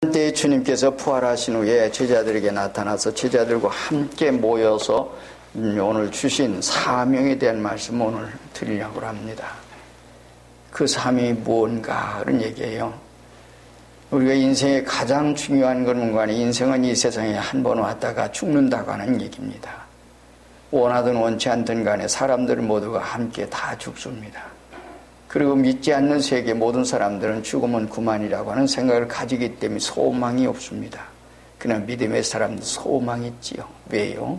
그때 주님께서 부활하신 후에 제자들에게 나타나서 제자들과 함께 모여서 오늘 주신 사명에 대한 말씀을 오늘 드리려고 합니다. 그 사명이 뭔가 그런 얘기예요. 우리가 인생의 가장 중요한 건 뭔가 하니 인생은 이 세상에 한 번 왔다가 죽는다고 하는 얘기입니다. 원하든 원치 않든 간에 사람들 모두가 함께 다 죽습니다. 그리고 믿지 않는 세계 모든 사람들은 죽으면 그만이라고 하는 생각을 가지기 때문에 소망이 없습니다. 그러나 믿음의 사람들 소망이 있지요. 왜요?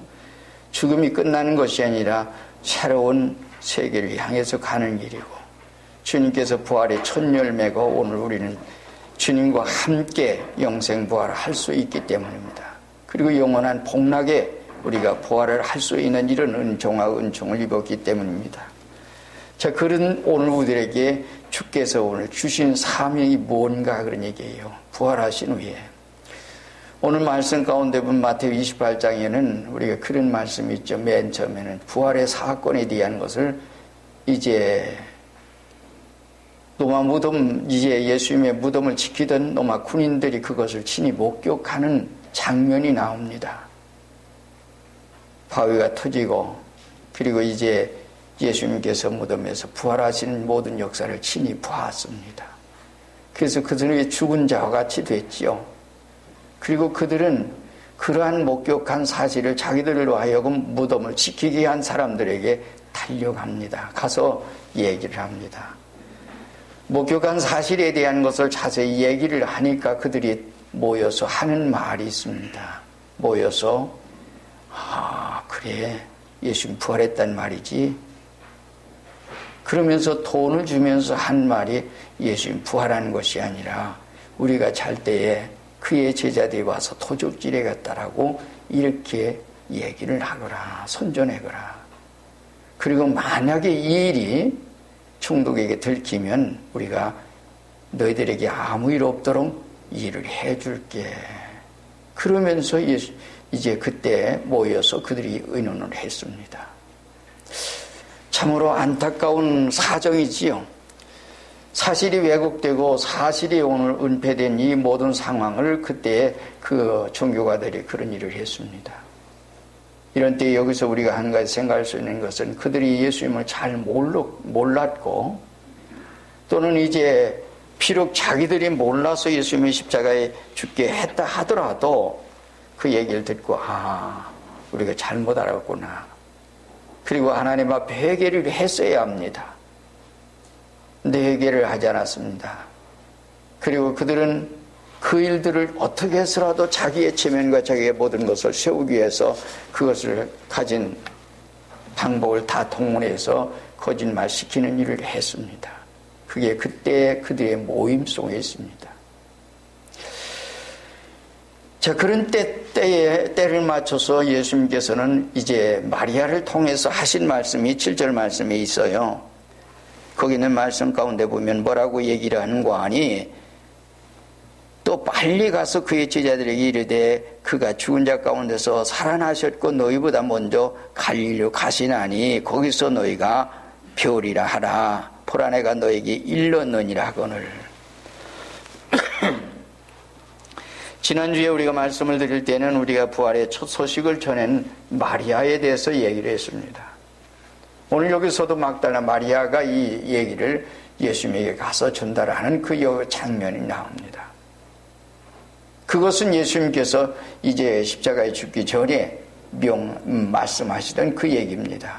죽음이 끝나는 것이 아니라 새로운 세계를 향해서 가는 길이고 주님께서 부활의 첫 열매고 오늘 우리는 주님과 함께 영생 부활을 할 수 있기 때문입니다. 그리고 영원한 복락에 우리가 부활을 할 수 있는 이런 은총과 은총을 입었기 때문입니다. 자, 그런 오늘 우리들에게 주께서 오늘 주신 사명이 뭔가 그런 얘기예요. 부활하신 후에. 오늘 말씀 가운데 본 마태복음 28장에는 우리가 그런 말씀이 있죠. 맨 처음에는 부활의 사건에 대한 것을 이제 로마 무덤, 이제 예수님의 무덤을 지키던 로마 군인들이 그것을 친히 목격하는 장면이 나옵니다. 바위가 터지고 그리고 이제 예수님께서 무덤에서 부활하시는 모든 역사를 친히 보았습니다. 그래서 그들은 죽은 자와 같이 됐지요. 그리고 그들은 그러한 목격한 사실을 자기들로 하여금 무덤을 지키게 한 사람들에게 달려갑니다. 가서 얘기를 합니다. 목격한 사실에 대한 것을 자세히 얘기를 하니까 그들이 모여서 하는 말이 있습니다. 모여서 그래 예수님 부활했단 말이지. 그러면서 돈을 주면서 한 말이 예수님 부활하는 것이 아니라 우리가 잘 때에 그의 제자들이 와서 도적질해 갔다라고 이렇게 얘기를 하거라, 선전하거라. 그리고 만약에 이 일이 총독에게 들키면 우리가 너희들에게 아무 일 없도록 일을 해줄게. 그러면서 이제 그때 모여서 그들이 의논을 했습니다. 참으로 안타까운 사정이지요. 사실이 왜곡되고 사실이 오늘 은폐된 이 모든 상황을 그때 그 종교가들이 그런 일을 했습니다. 이런 때 여기서 우리가 한 가지 생각할 수 있는 것은 그들이 예수님을 잘 몰랐고 또는 이제 비록 자기들이 몰라서 예수님이 십자가에 죽게 했다 하더라도 그 얘기를 듣고 우리가 잘못 알았구나. 그리고 하나님 앞에 회개를 했어야 합니다. 근데 회개를 하지 않았습니다. 그리고 그들은 그 일들을 어떻게 해서라도 자기의 체면과 자기의 모든 것을 세우기 위해서 그것을 가진 방법을 다 동원해서 거짓말시키는 일을 했습니다. 그게 그때 그들의 모임 속에 있습니다. 자, 그런 때를 맞춰서 예수님께서는 이제 마리아를 통해서 하신 말씀이 7절 말씀에 있어요. 거기 있는 말씀 가운데 보면 뭐라고 얘기를 하는가 하니 또 빨리 가서 그의 제자들에게 이르되 그가 죽은 자 가운데서 살아나셨고 너희보다 먼저 갈릴리로 가시나니 거기서 너희가 배우리라 하라. 보라 내가 너에게 일렀느니라 하거늘. 지난주에 우리가 말씀을 드릴 때는 우리가 부활의 첫 소식을 전한 마리아에 대해서 얘기를 했습니다. 오늘 여기서도 막달라 마리아가 이 얘기를 예수님에게 가서 전달하는 그 장면이 나옵니다. 그것은 예수님께서 이제 십자가에 죽기 전에 말씀하시던 그 얘기입니다.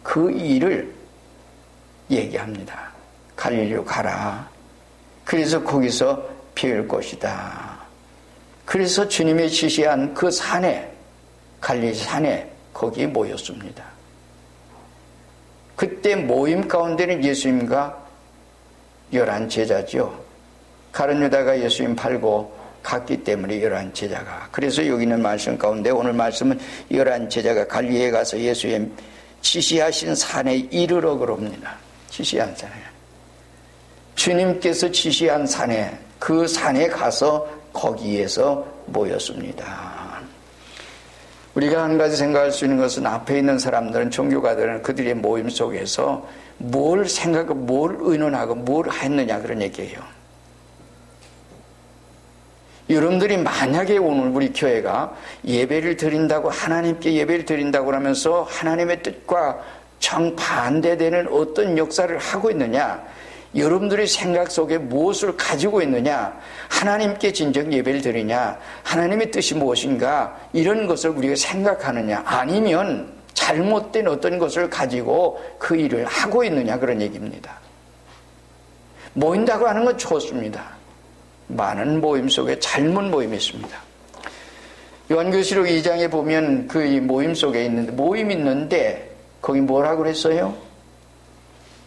그 일을 얘기합니다. 갈릴리로 가라. 그래서 거기서 배울 것이다. 그래서 주님이 지시한 그 산에, 갈릴리 산에 거기에 모였습니다. 그때 모임 가운데는 예수님과 11 제자죠. 가룟 유다가 예수님 팔고 갔기 때문에 11 제자가. 그래서 여기 있는 말씀 가운데 오늘 말씀은 11 제자가 갈릴리에 가서 예수님 지시하신 산에 이르러 그럽니다. 지시한 산에. 주님께서 지시한 산에, 그 산에 가서 거기에서 모였습니다. 우리가 한 가지 생각할 수 있는 것은 앞에 있는 사람들은, 종교가들은 그들의 모임 속에서 뭘 생각하고 뭘 의논하고 뭘 했느냐 그런 얘기예요. 여러분들이 만약에 오늘 우리 교회가 예배를 드린다고, 하나님께 예배를 드린다고 하면서 하나님의 뜻과 정반대되는 어떤 역사를 하고 있느냐, 여러분들의 생각 속에 무엇을 가지고 있느냐, 하나님께 진정 예배를 드리냐, 하나님의 뜻이 무엇인가, 이런 것을 우리가 생각하느냐, 아니면 잘못된 어떤 것을 가지고 그 일을 하고 있느냐, 그런 얘기입니다. 모인다고 하는 건 좋습니다. 많은 모임 속에 잘못 모임이 있습니다. 요한계시록 2장에 보면 그 모임 속에 있는데, 모임이 있는데 거기 뭐라고 그랬어요?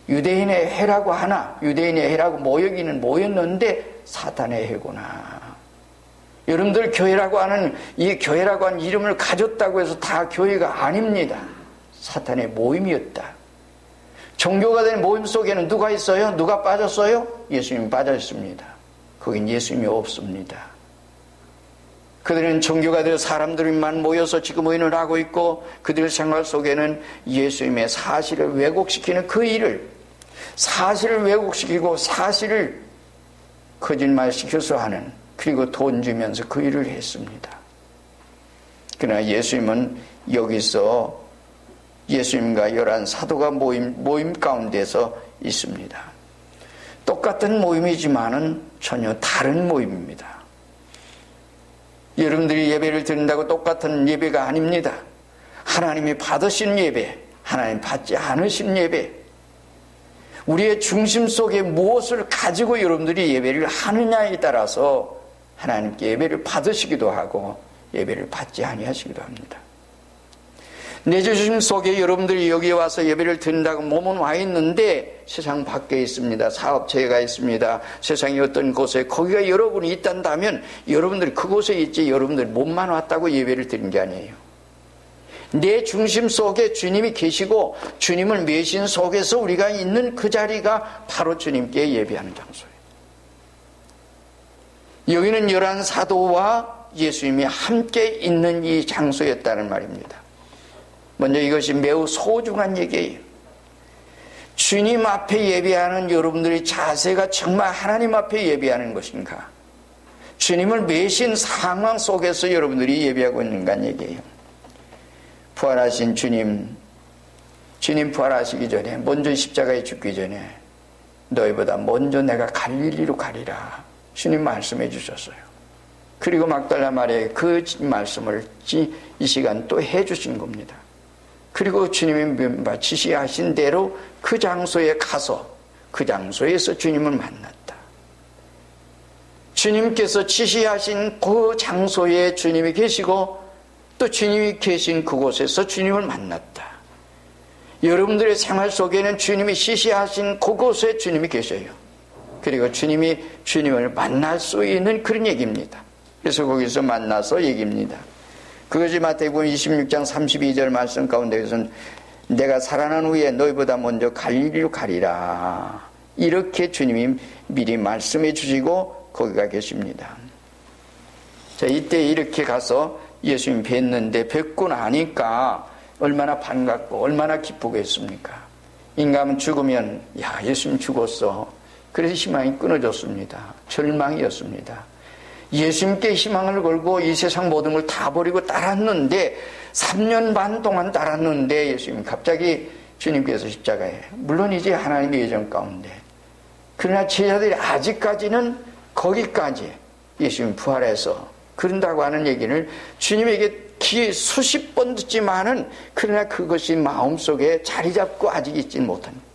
유대인의 해라고 하나, 유대인의 해라고 모였는데 사탄의 해구나. 여러분들 교회라고 하는, 이 교회라고 하는 이름을 가졌다고 해서 다 교회가 아닙니다. 사탄의 모임이었다. 종교가 된 모임 속에는 누가 있어요? 누가 빠졌어요? 예수님이 빠져 있습니다. 거긴 예수님이 없습니다. 그들은 종교가 되어 사람들만 모여서 지금 의논을 하고 있고, 그들의 생활 속에는 예수님의 사실을 왜곡시키는 그 일을, 사실을 왜곡시키고 사실을 거짓말시켜서 하는, 그리고 돈 주면서 그 일을 했습니다. 그러나 예수님은 여기서 예수님과 11 사도가 모임 가운데서 있습니다. 똑같은 모임이지만은 전혀 다른 모임입니다. 여러분들이 예배를 드린다고 똑같은 예배가 아닙니다. 하나님이 받으신 예배, 하나님 받지 않으신 예배, 우리의 중심 속에 무엇을 가지고 여러분들이 예배를 하느냐에 따라서 하나님께 예배를 받으시기도 하고 예배를 받지 아니하시기도 합니다. 내 중심 속에 여러분들이 여기에 와서 예배를 드린다고 몸은 와 있는데 세상 밖에 있습니다. 사업체가 있습니다. 세상의 어떤 곳에 거기가 여러분이 있단다면 여러분들이 그곳에 있지, 여러분들이 몸만 왔다고 예배를 드린 게 아니에요. 내 중심 속에 주님이 계시고 주님을 메신 속에서 우리가 있는 그 자리가 바로 주님께 예배하는 장소예요. 여기는 11 사도와 예수님이 함께 있는 이 장소였다는 말입니다. 먼저 이것이 매우 소중한 얘기예요. 주님 앞에 예배하는 여러분들의 자세가 정말 하나님 앞에 예배하는 것인가? 주님을 메신 상황 속에서 여러분들이 예배하고 있는가 얘기예요. 부활하신 주님 부활하시기 전에, 먼저 십자가에 죽기 전에 너희보다 먼저 내가 갈릴리로 가리라, 주님 말씀해 주셨어요. 그리고 막달라 마리아에 그 말씀을 이 시간 또 해 주신 겁니다. 그리고 주님이 지시하신 대로 그 장소에 가서 그 장소에서 주님을 만났다. 주님께서 지시하신 그 장소에 주님이 계시고 또 주님이 계신 그곳에서 주님을 만났다. 여러분들의 생활 속에는 주님이 지시하신 그곳에 주님이 계셔요. 그리고 주님을 만날 수 있는 그런 얘기입니다. 그래서 거기서 만나서 얘기입니다. 그것이 마태복음 26장 32절 말씀 가운데에서는 내가 살아난 후에 너희보다 먼저 갈릴리로 가리라, 이렇게 주님이 미리 말씀해 주시고 거기가 계십니다. 자, 이때 이렇게 가서 예수님 뵀는데, 뵙고 나니까 얼마나 반갑고 얼마나 기쁘겠습니까? 인간은 죽으면 야, 예수님 죽었어, 그래서 희망이 끊어졌습니다. 절망이었습니다. 예수님께 희망을 걸고 이 세상 모든 걸 다 버리고 따랐는데, 3년 반 동안 따랐는데 예수님 갑자기 주님께서 십자가에, 물론 이제 하나님의 예정 가운데, 그러나 제자들이 아직까지는 거기까지 예수님 부활해서 그런다고 하는 얘기를 주님에게 수십 번 듣지만은, 그러나 그것이 마음속에 자리 잡고 아직 있지 못합니다.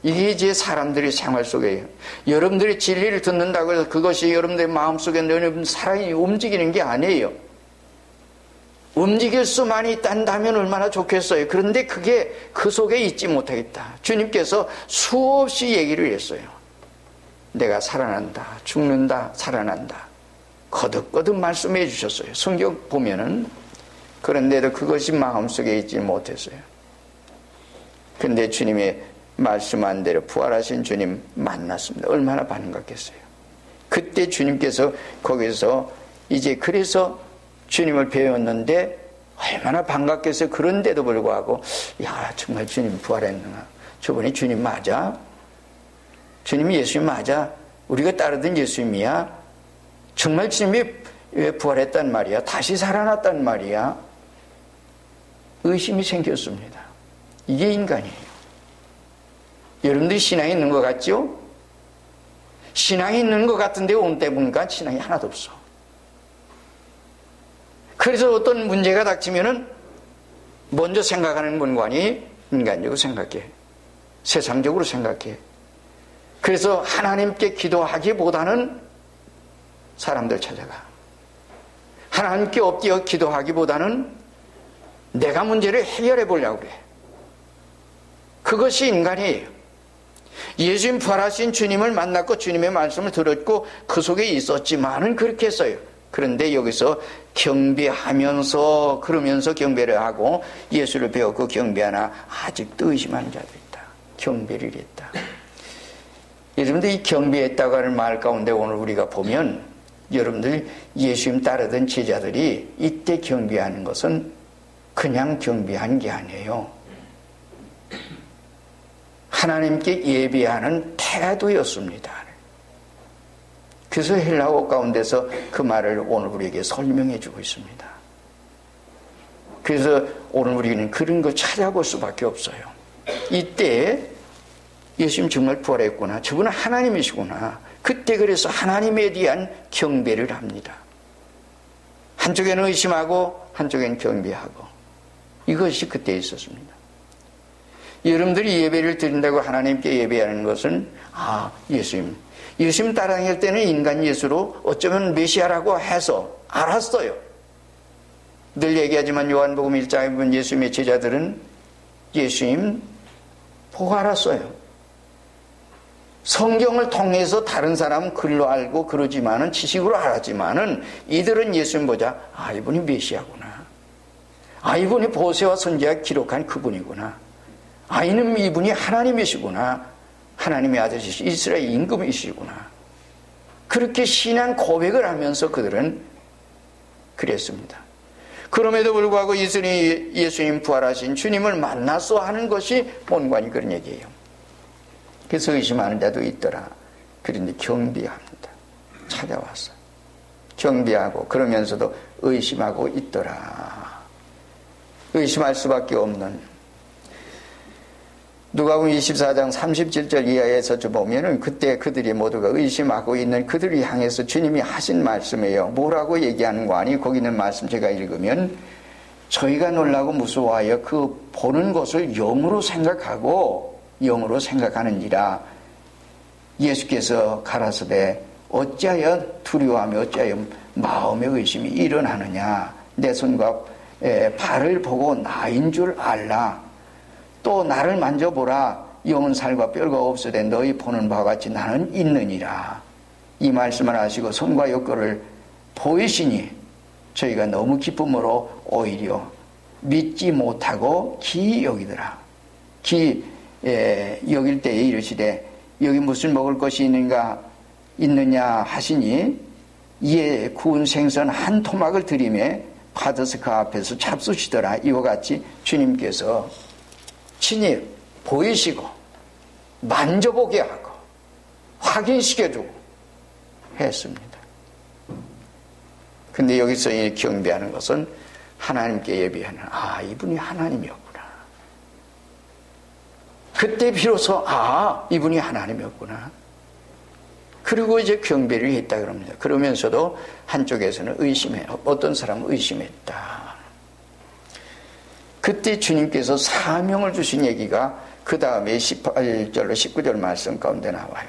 이게 이제 사람들의 생활 속에, 여러분들이 진리를 듣는다고 해서 그것이 여러분들의 마음속에 여러분 사랑이 움직이는 게 아니에요. 움직일 수만 있다면 얼마나 좋겠어요. 그런데 그게 그 속에 있지 못하겠다. 주님께서 수없이 얘기를 했어요. 내가 살아난다, 죽는다, 살아난다, 거듭거듭 말씀해 주셨어요. 성경 보면은. 그런데도 그것이 마음속에 있지 못했어요. 그런데 주님의 말씀한 대로 부활하신 주님 만났습니다. 얼마나 반갑겠어요. 그때 주님께서 거기서 이제, 그래서 주님을 배웠는데 얼마나 반갑겠어요. 그런데도 불구하고 야, 정말 주님 부활했나, 저분이 주님 맞아? 주님이 예수님 맞아? 우리가 따르던 예수님이야? 정말 주님이 왜 부활했단 말이야? 다시 살아났단 말이야? 의심이 생겼습니다. 이게 인간이에요. 여러분들이 신앙이 있는 것 같죠? 신앙이 있는 것 같은데 오늘 때 보니까 신앙이 하나도 없어. 그래서 어떤 문제가 닥치면은 먼저 생각하는 문관이 인간적으로 생각해. 세상적으로 생각해. 그래서 하나님께 기도하기보다는 사람들 찾아가. 하나님께 엎드려 기도하기보다는 내가 문제를 해결해 보려고 그래. 그것이 인간이에요. 예수님 부활하신 주님을 만났고 주님의 말씀을 들었고 그 속에 있었지만은 그렇게 했어요. 그런데 여기서 경배하면서 그러면서 경배를 하고 예수를 배웠고 경배하나 아직도 의심하는 자도 있다. 경배를 했다. 여러분들 이 경배했다고 하는 말 가운데 오늘 우리가 보면 여러분들 예수님 따르던 제자들이 이때 경배하는 것은 그냥 경배한 게 아니에요. 하나님께 예배하는 태도였습니다. 그래서 헬라어 가운데서 그 말을 오늘 우리에게 설명해 주고 있습니다. 그래서 오늘 우리는 그런 거 찾아볼 수밖에 없어요. 이때 예수님 정말 부활했구나. 저분은 하나님이시구나. 그때 그래서 하나님에 대한 경배를 합니다. 한쪽에는 의심하고 한쪽에는 경배하고 이것이 그때 있었습니다. 여러분들이 예배를 드린다고 하나님께 예배하는 것은 예수님 따라다닐 때는 인간 예수로 어쩌면 메시아라고 해서 알았어요. 늘 얘기하지만 요한복음 1장에 보면 예수님의 제자들은 예수님 보고 알았어요. 성경을 통해서 다른 사람은 글로 알고 그러지만은 지식으로 알았지만은 이들은 예수님 보자 이분이 메시아구나. 이분이 모세와 선지자가 기록한 그분이구나. 이분이 하나님이시구나. 하나님의 아들이시 이스라엘 임금이시구나. 그렇게 신앙 고백을 하면서 그들은 그랬습니다. 그럼에도 불구하고 예수님 부활하신 주님을 만나서 하는 것이 본관이 그런 얘기예요. 그래서 의심하는 자도 있더라. 그런데 경배합니다. 찾아왔어. 경배하고 그러면서도 의심하고 있더라. 의심할 수밖에 없는 누가복음 24장 37절 이하에서 보면은 그때 그들이 모두가 의심하고 있는 그들을 향해서 주님이 하신 말씀이에요. 뭐라고 얘기하는 거 아니? 거기 있는 말씀 제가 읽으면 저희가 놀라고 무서워하여 그 보는 것을 영으로 생각하는지라. 예수께서 가라사대 어찌하여 두려워하며 어찌하여 마음의 의심이 일어나느냐. 내 손과 발을 보고 나인 줄 알라. 또 나를 만져보라. 영은 살과 뼈가 없으되 너희 보는 바와 같이 나는 있느니라. 이 말씀을 하시고 손과 옆구리를 보이시니 저희가 너무 기쁨으로 오히려 믿지 못하고 기이 여기더라. 여길 때에 이르시되 여기 무슨 먹을 것이 있느냐 하시니 이에 구운 생선 한 토막을 드리매 받아서 그 앞에서 잡수시더라. 이와 같이 주님께서 친히 보이시고 만져보게 하고 확인시켜주고 했습니다. 근데 여기서 경배하는 것은 하나님께 예배하는 이분이 하나님이었구나. 그때 비로소 이분이 하나님이었구나. 그리고 이제 경배를 했다 그럽니다. 그러면서도 한쪽에서는 어떤 사람은 의심했다. 그때 주님께서 사명을 주신 얘기가 그 다음에 18절로 19절 말씀 가운데 나와요.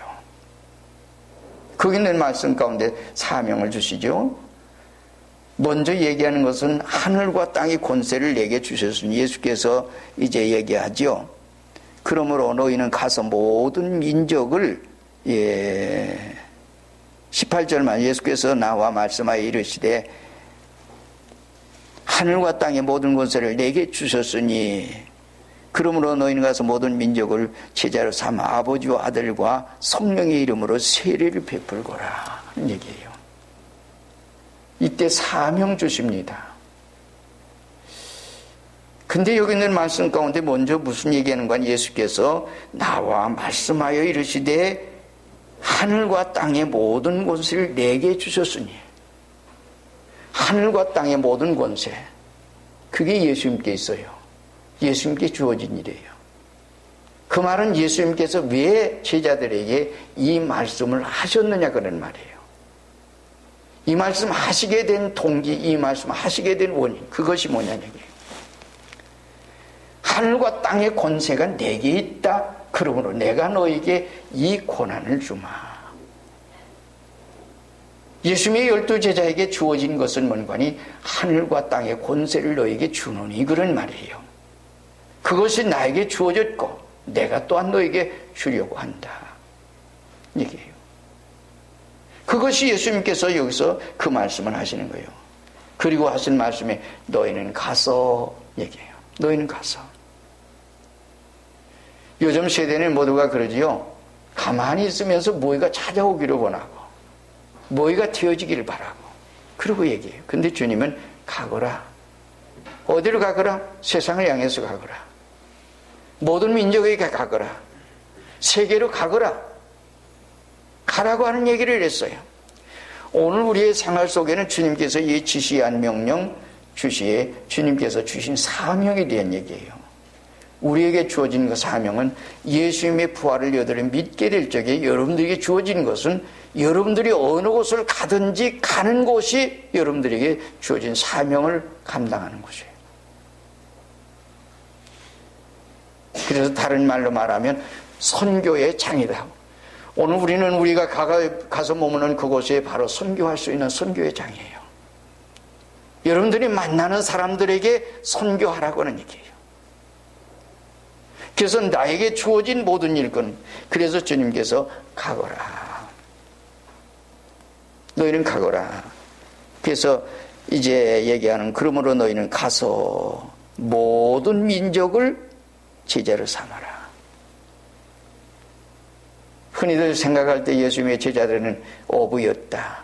거기 있는 말씀 가운데 사명을 주시죠. 먼저 얘기하는 것은 하늘과 땅의 권세를 내게 주셨으니 예수께서 이제 얘기하죠. 그러므로 너희는 가서 모든 민족을 18절만 예수께서 나와 말씀하여 이르시되 하늘과 땅의 모든 권세를 내게 주셨으니 그러므로 너희는 가서 모든 민족을 제자로 삼아 아버지와 아들과 성령의 이름으로 세례를 베풀거라 하는 얘기예요. 이때 사명 주십니다. 근데 여기 있는 말씀 가운데 먼저 무슨 얘기하는 건 예수께서 나와 말씀하여 이르시되 하늘과 땅의 모든 권세를 내게 주셨으니, 하늘과 땅의 모든 권세, 그게 예수님께 있어요. 예수님께 주어진 일이에요. 그 말은 예수님께서 왜 제자들에게 이 말씀을 하셨느냐 그런 말이에요. 이 말씀 하시게 된 동기, 이 말씀 하시게 된 원인, 그것이 뭐냐는 얘기예요. 하늘과 땅의 권세가 내게 있다. 그러므로 내가 너에게 이 고난을 주마. 예수님의 12제자에게 주어진 것은 뭔가니 하늘과 땅의 권세를 너에게 주노니 그런 말이에요. 그것이 나에게 주어졌고 내가 또한 너에게 주려고 한다. 얘기해요. 그것이 예수님께서 여기서 그 말씀을 하시는 거예요. 그리고 하신 말씀에 너희는 가서 얘기해요. 너희는 가서. 요즘 세대는 모두가 그러지요. 가만히 있으면서 뭐가 찾아오기를 원하고 뭐가 튀어지기를 바라고 그러고 얘기해요. 근데 주님은 가거라. 어디로 가거라? 세상을 향해서 가거라. 모든 민족에게 가거라. 세계로 가거라. 가라고 하는 얘기를 했어요. 오늘 우리의 생활 속에는 주님께서 이 지시한 명령, 주시에 주님께서 주신 사명에 대한 얘기예요. 우리에게 주어진 그 사명은 예수님의 부활을 여러분이 믿게 될 적에 여러분들에게 주어진 것은 여러분들이 어느 곳을 가든지 가는 곳이 여러분들에게 주어진 사명을 감당하는 곳이에요. 그래서 다른 말로 말하면 선교의 장이다. 오늘 우리는 우리가 가서 머무는 그곳에 바로 선교할 수 있는 선교의 장이에요. 여러분들이 만나는 사람들에게 선교하라고 하는 얘기예요. 그래서 나에게 주어진 모든 일건, 그래서 주님께서 가거라. 너희는 가거라. 그래서 이제 얘기하는 그러므로 너희는 가서 모든 민족을 제자로 삼아라. 흔히들 생각할 때 예수님의 제자들은 어부였다.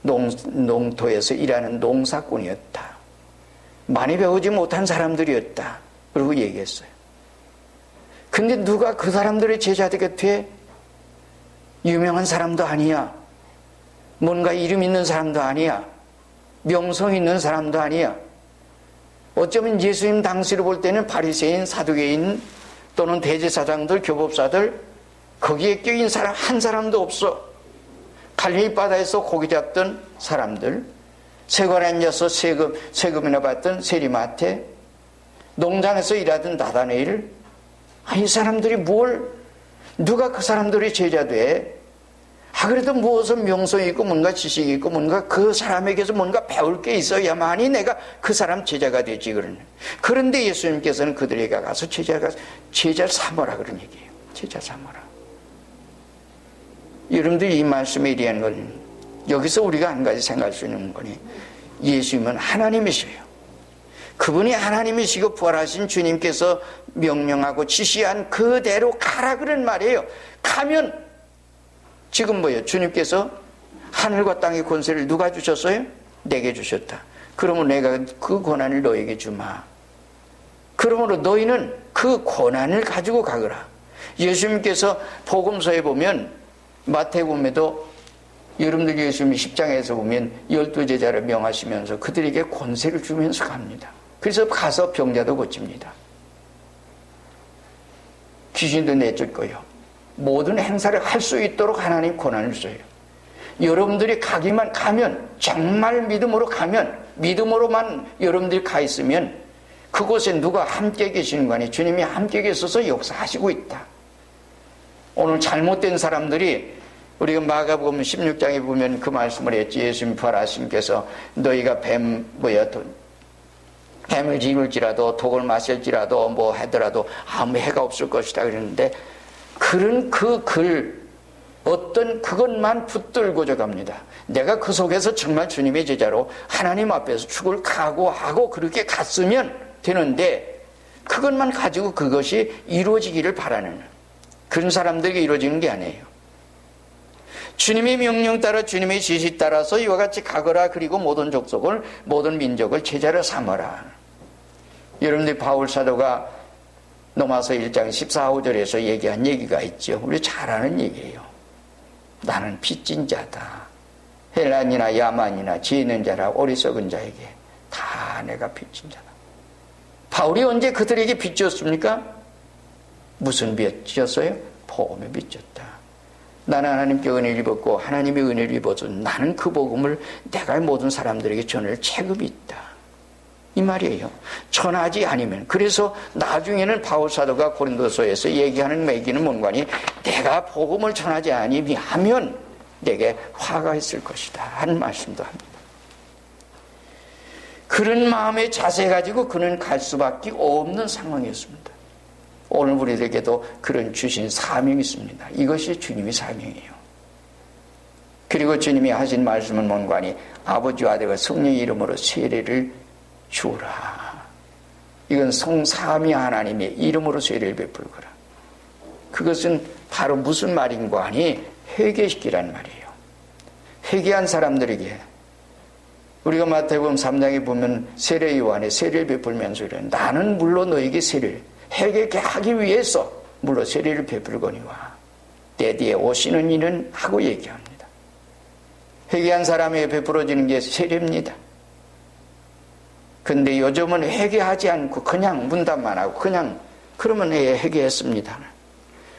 농토에서 일하는 농사꾼이었다. 많이 배우지 못한 사람들이었다. 그리고 얘기했어요. 근데 누가 그 사람들의 제자들에게 돼? 유명한 사람도 아니야. 뭔가 이름 있는 사람도 아니야. 명성 있는 사람도 아니야. 어쩌면 예수님 당시로 볼 때는 바리새인, 사두개인 또는 대제사장들, 교법사들 거기에 껴인 사람 한 사람도 없어. 갈릴리 바다에서 고기 잡던 사람들, 세관에 앉아서 세금이나 받던 세리마테, 농장에서 일하던 나다네일, 이 사람들이 누가 그 사람들이 제자 돼? 그래도 무엇은 명성이 있고 뭔가 지식이 있고 뭔가 그 사람에게서 뭔가 배울 게 있어야만이 내가 그 사람 제자가 되지. 그런데 예수님께서는 그들에게 가서 제자를 삼으라 그런 얘기예요. 제자 삼으라. 여러분들이 이 말씀에 대한 건 여기서 우리가 한 가지 생각할 수 있는 거니 예수님은 하나님이셔요. 그분이 하나님이시고 부활하신 주님께서 명령하고 지시한 그대로 가라 그런 말이에요. 가면 지금 뭐예요? 주님께서 하늘과 땅의 권세를 누가 주셨어요? 내게 주셨다. 그러면 내가 그 권한을 너에게 주마. 그러므로 너희는 그 권한을 가지고 가거라. 예수님께서 복음서에 보면 마태복음에도 여러분들이 예수님이 10장에서 보면 12제자를 명하시면서 그들에게 권세를 주면서 갑니다. 그래서 가서 병자도 고칩니다. 귀신도 내쫓을 거예요. 모든 행사를 할 수 있도록 하나님 권한을 줘요. 여러분들이 가면 정말 믿음으로 가면 믿음으로만 여러분들이 가 있으면 그곳에 누가 함께 계시는 거 아니에요. 주님이 함께 계셔서 역사하시고 있다. 오늘 잘못된 사람들이 우리가 마가복음 16장에 보면 그 말씀을 했지. 예수님 부활하심께서 너희가 뱀을 집을지라도 독을 마실지라도 뭐 하더라도 아무 해가 없을 것이다 그랬는데 그런 그 글 어떤 그것만 붙들고자 갑니다. 내가 그 속에서 정말 주님의 제자로 하나님 앞에서 죽을 각오하고 그렇게 갔으면 되는데 그것만 가지고 그것이 이루어지기를 바라는 그런 사람들에게 이루어지는 게 아니에요. 주님의 명령 따라 주님의 지시 따라서 이와 같이 가거라. 그리고 모든 족속을 모든 민족을 제자로 삼아라. 여러분들이 바울 사도가 로마서 1장 14, 15절에서 얘기한 얘기가 있죠. 우리 잘 아는 얘기예요. 나는 빚진 자다. 헬란이나 야만이나 지혜 있는 자라 어리석은 자에게 다 내가 빚진 자다. 바울이 언제 그들에게 빚졌습니까? 무슨 빚졌어요? 복음의 빚졌다. 나는 하나님께 은혜를 입었고 하나님의 은혜를 입어서 나는 그 복음을 내가 모든 사람들에게 전할 책임이 있다. 이 말이에요. 전하지 않으면. 그래서 나중에는 바울 사도가 고린도서에서 얘기하는 매기는 뭔가니 내가 복음을 전하지 아니하면 내게 화가 있을 것이다 하는 말씀도 합니다. 그런 마음의 자세 가지고 그는 갈 수밖에 없는 상황이었습니다. 오늘 우리에게도 그런 주신 사명이 있습니다. 이것이 주님의 사명이에요. 그리고 주님이 하신 말씀은 뭔가니 아버지와 아들과 성령의 이름으로 세례를 주라. 이건 성삼위 하나님의 이름으로 세례를 베풀거라. 그것은 바로 무슨 말인가 하니 회개시키라는 말이에요. 회개한 사람들에게 우리가 마태복음 3장에 보면 세례 요한의 세례를 베풀면서 이래 나는 물론 너에게 세례를 회개케 하기 위해서 물론 세례를 베풀거니와 때 뒤에 오시는 이는 하고 얘기합니다. 회개한 사람에게 베풀어지는 게 세례입니다. 근데 요즘은 회개하지 않고 그냥 문답만 하고 그냥 그러면 회개했습니다.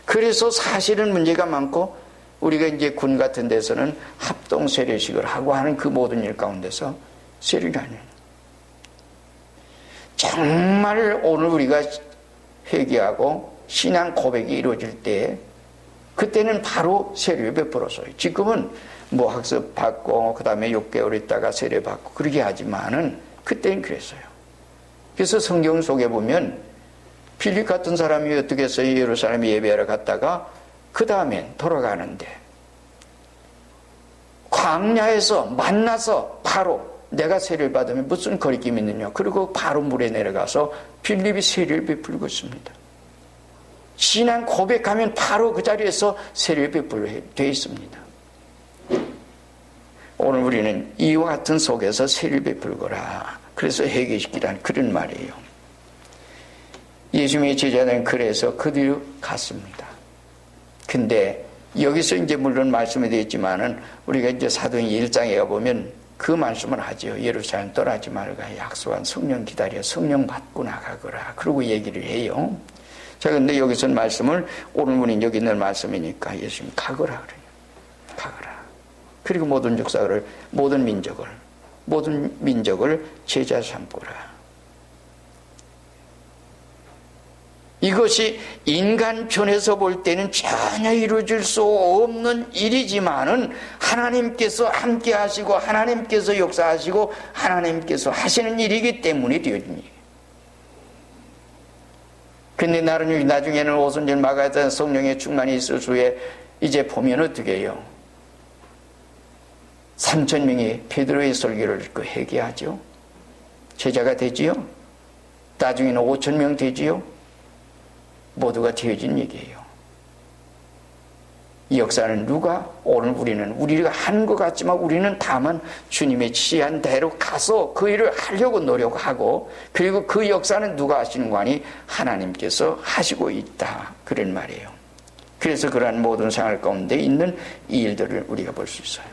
그래서 사실은 문제가 많고 우리가 이제 군 같은 데서는 합동 세례식을 하고 하는 그 모든 일 가운데서 세례를 하는 정말 오늘 우리가 회개하고 신앙 고백이 이루어질 때 그때는 바로 세례를 베풀어서요. 지금은 뭐 학습 받고 그 다음에 6개월 있다가 세례 받고 그러게 하지만은 그때는 그랬어요. 그래서 성경 속에 보면 필립 같은 사람이 어떻게 해서 예루살렘 예배하러 갔다가 그 다음엔 돌아가는데 광야에서 만나서 바로 내가 세례를 받으면 무슨 거리낌이 있느냐. 그리고 바로 물에 내려가서 필립이 세례를 베풀고 있습니다. 신앙 고백하면 바로 그 자리에서 세례를 베풀게 되어 있습니다. 오늘 우리는 이와 같은 속에서 세례를 베풀거라. 그래서 회개시키라는 그런 말이에요. 예수님의 제자들은 그래서 그대로 갔습니다. 근데 여기서 이제 물론 말씀이 되어 있지만은 우리가 이제 사도행 1장에 가보면 그 말씀을 하죠. 예루살렘 떠나지 말고 약속한 성령 기다려 성령 받고 나가거라. 그러고 얘기를 해요. 자, 근데 여기서는 말씀을 오늘 우리는 여기 있는 말씀이니까 예수님 가거라 그래요. 가거라. 그리고 모든 역사를 모든 민족을 제자 삼고라. 이것이 인간 편에서 볼 때는 전혀 이루어질 수 없는 일이지만은 하나님께서 함께 하시고 하나님께서 역사하시고 하나님께서 하시는 일이기 때문에 되어진 일이에요. 근데 나중에는 오순절 마가다 성령의 충만이 있을 수에 이제 보면 어떻게 해요? 3,000명이 베드로의 설교를 듣고 회개하죠. 제자가 되지요. 나중에는 5,000명 되지요. 모두가 되어진 얘기예요. 이 역사는 오늘 우리가 한 것 같지만 우리는 다만 주님의 지시한 대로 가서 그 일을 하려고 노력하고 그리고 그 역사는 누가 하시는 거 아니 하나님께서 하시고 있다. 그런 말이에요. 그래서 그러한 모든 생활 가운데 있는 이 일들을 우리가 볼 수 있어요.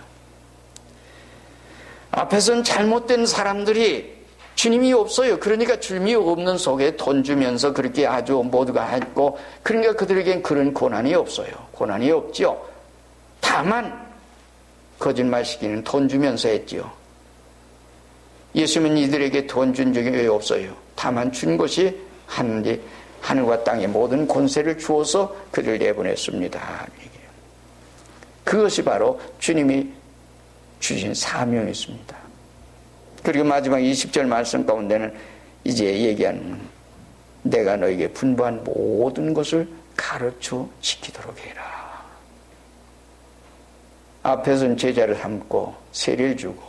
앞에서는 잘못된 사람들이 주님이 없어요. 그러니까 주님이 없는 속에 돈 주면서 그렇게 아주 모두가 했고 그러니까 그들에겐 그런 고난이 없어요. 고난이 없죠. 다만 거짓말 시키는 돈 주면서 했죠. 예수님은 이들에게 돈 준 적이 없어요. 다만 준 것이 하늘과 땅의 모든 권세를 주어서 그를 내보냈습니다. 그것이 바로 주님이 주신 사명이었습니다. 그리고 마지막 20절 말씀 가운데는 이제 얘기하는 내가 너에게 분부한 모든 것을 가르쳐 지키도록 해라. 앞에서는 제자를 삼고 세례를 주고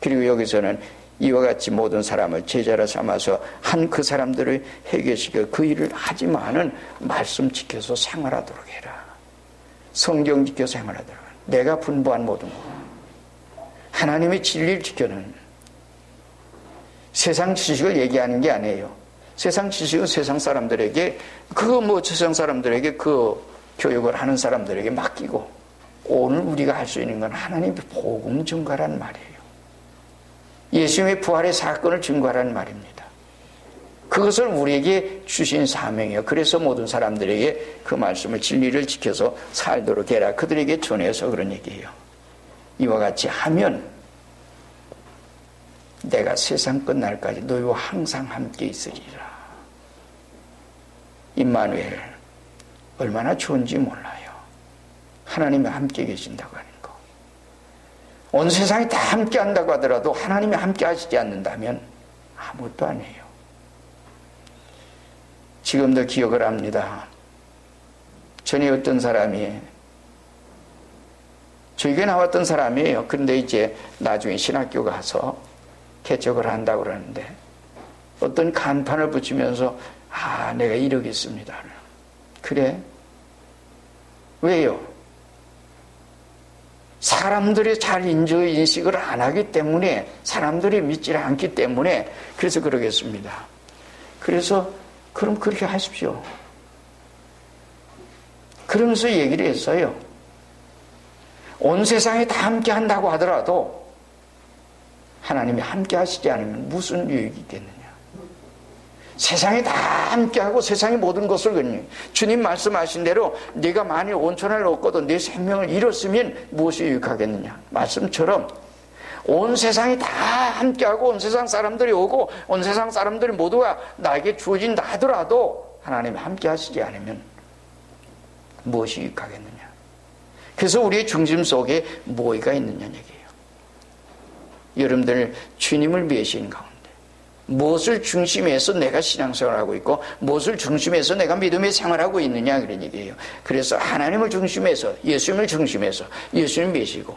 그리고 여기서는 이와 같이 모든 사람을 제자로 삼아서 한 그 사람들을 회개시켜 그 일을 하지만은 말씀 지켜서 생활하도록 해라. 성경 지켜 생활하도록 해라. 내가 분부한 모든 것 하나님의 진리를 지켜는 세상 지식을 얘기하는 게 아니에요. 세상 지식은 세상 사람들에게 세상 사람들에게 그 교육을 하는 사람들에게 맡기고 오늘 우리가 할 수 있는 건 하나님의 복음 증거란 말이에요. 예수님의 부활의 사건을 증거하라는 말입니다. 그것을 우리에게 주신 사명이에요. 그래서 모든 사람들에게 그 말씀을 진리를 지켜서 살도록 해라. 그들에게 전해서 그런 얘기예요. 이와 같이 하면 내가 세상 끝날까지 너희와 항상 함께 있으리라. 임마누엘, 얼마나 좋은지 몰라요. 하나님이 함께 계신다고 하는 거. 온 세상이 다 함께 한다고 하더라도 하나님이 함께 하시지 않는다면 아무것도 아니에요. 지금도 기억을 합니다. 전에 어떤 사람이 저에게 나왔던 사람이에요. 그런데 이제 나중에 신학교 가서 개척을 한다고 그러는데 어떤 간판을 붙이면서 내가 이러겠습니다. 그래? 왜요? 사람들이 잘 인식을 안 하기 때문에, 사람들이 믿지 않기 때문에 그래서 그러겠습니다. 그래서 그럼 그렇게 하십시오. 그러면서 얘기를 했어요. 온 세상이 다 함께 한다고 하더라도 하나님이 함께 하시지 않으면 무슨 유익이 있겠느냐. 세상이 다 함께하고 세상의 모든 것을 주님 말씀하신 대로 네가 만일 온천을 얻고도 내 생명을 잃었으면 무엇이 유익하겠느냐. 말씀처럼 온 세상이 다 함께하고 온 세상 사람들이 오고 온 세상 사람들이 모두가 나에게 주어진다 하더라도 하나님이 함께 하시지 않으면 무엇이 유익하겠느냐. 그래서 우리의 중심 속에 뭐가 있느냐는 얘기예요. 여러분들 주님을 위해신 가운데 무엇을 중심에서 내가 신앙생활하고 있고 무엇을 중심에서 내가 믿음의 생활하고 있느냐 그런 얘기예요. 그래서 하나님을 중심에서 예수님을 중심에서 예수님 몇이고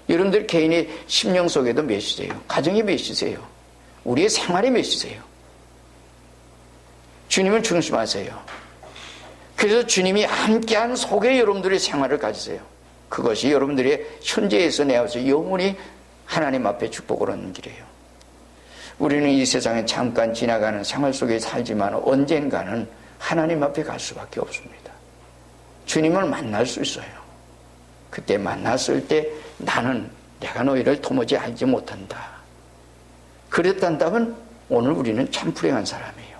여러분들 개인의 심령 속에도 몇이세요? 가정이 몇이세요? 우리의 생활이 몇이세요? 주님을 중심하세요. 그래서 주님이 함께한 속에 여러분들의 생활을 가지세요. 그것이 여러분들의 현재에서 내어서 영원히 하나님 앞에 축복을 얻는 길이에요. 우리는 이 세상에 잠깐 지나가는 생활 속에 살지만 언젠가는 하나님 앞에 갈 수밖에 없습니다. 주님을 만날 수 있어요. 그때 만났을 때 나는 내가 너희를 도무지 알지 못한다. 그랬단다면 오늘 우리는 참 불행한 사람이에요.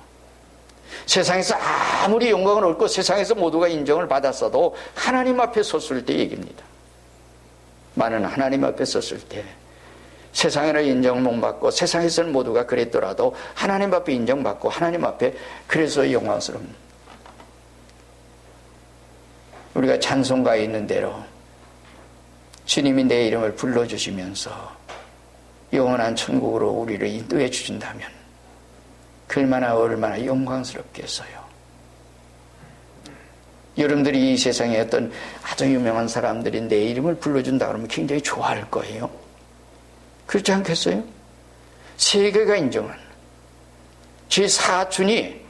세상에서 아무리 영광을 얻고 세상에서 모두가 인정을 받았어도 하나님 앞에 섰을 때 얘기입니다. 나는 하나님 앞에 섰을 때 세상에는 인정을 못 받고 세상에서는 모두가 그랬더라도 하나님 앞에 인정받고 하나님 앞에 그래서 영광스럽습니다. 우리가 찬송가에 있는 대로 주님이 내 이름을 불러주시면서 영원한 천국으로 우리를 인도해 주신다면 얼마나 영광스럽겠어요. 여러분들이 이 세상에 어떤 아주 유명한 사람들이 내 이름을 불러준다 그러면 굉장히 좋아할 거예요. 그렇지 않겠어요? 세계가 인정한 제 사촌이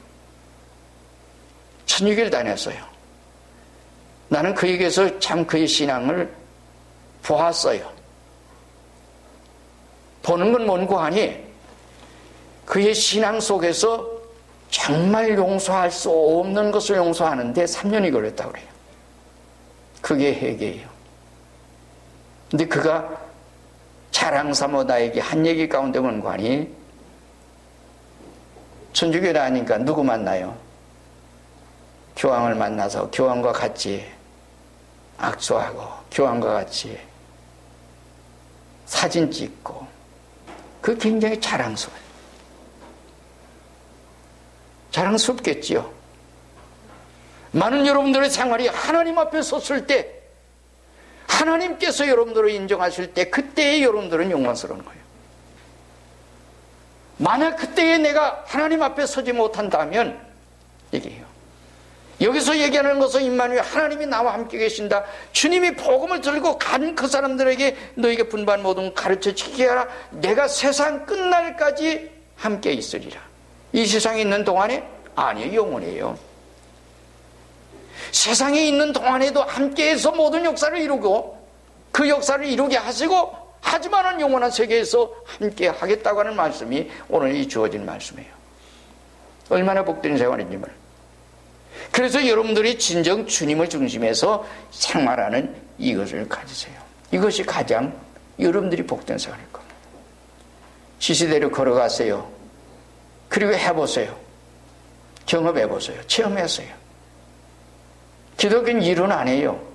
천주교를 다녔어요. 나는 그에게서 참 그의 신앙을 보았어요. 보는 건 뭔고 하니 그의 신앙 속에서 정말 용서할 수 없는 것을 용서하는데 3년이 걸렸다고 그래요. 그게 회개예요. 근데 그가 자랑 삼아 나에게 한 얘기 가운데 뭔가니 천주교에 다니니까 누구 만나요? 교황을 만나서 교황과 같이 악수하고 교황과 같이 사진 찍고 그 굉장히 자랑스러워요. 자랑스럽겠지요. 많은 여러분들의 생활이 하나님 앞에 섰을 때 하나님께서 여러분들을 인정하실 때 그때에 여러분들은 영광스러운 거예요. 만약 그때에 내가 하나님 앞에 서지 못한다면 얘기해요. 여기서 얘기하는 것은 임마누엘 하나님이 나와 함께 계신다. 주님이 복음을 들고 간 그 사람들에게 너에게 분반 모든 가르쳐 지키게 하라. 내가 세상 끝날까지 함께 있으리라. 이 세상에 있는 동안에? 아니에요. 영원해요. 세상에 있는 동안에도 함께해서 모든 역사를 이루고 그 역사를 이루게 하시고 하지만은 영원한 세계에서 함께 하겠다고 하는 말씀이 오늘 이 주어진 말씀이에요. 얼마나 복된 생활인지 말. 그래서 여러분들이 진정 주님을 중심해서 생활하는 이것을 가지세요. 이것이 가장 여러분들이 복된 생활일 겁니다. 지시대로 걸어가세요. 그리고 해보세요. 경험해보세요. 체험했어요. 기독교는 이론 아니에요.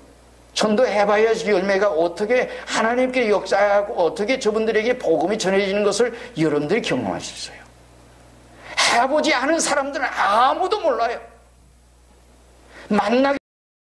전도해봐야 열매가 어떻게 하나님께 역사하고 어떻게 저분들에게 복음이 전해지는 것을 여러분들이 경험할 수 있어요. 해보지 않은 사람들은 아무도 몰라요. 만나기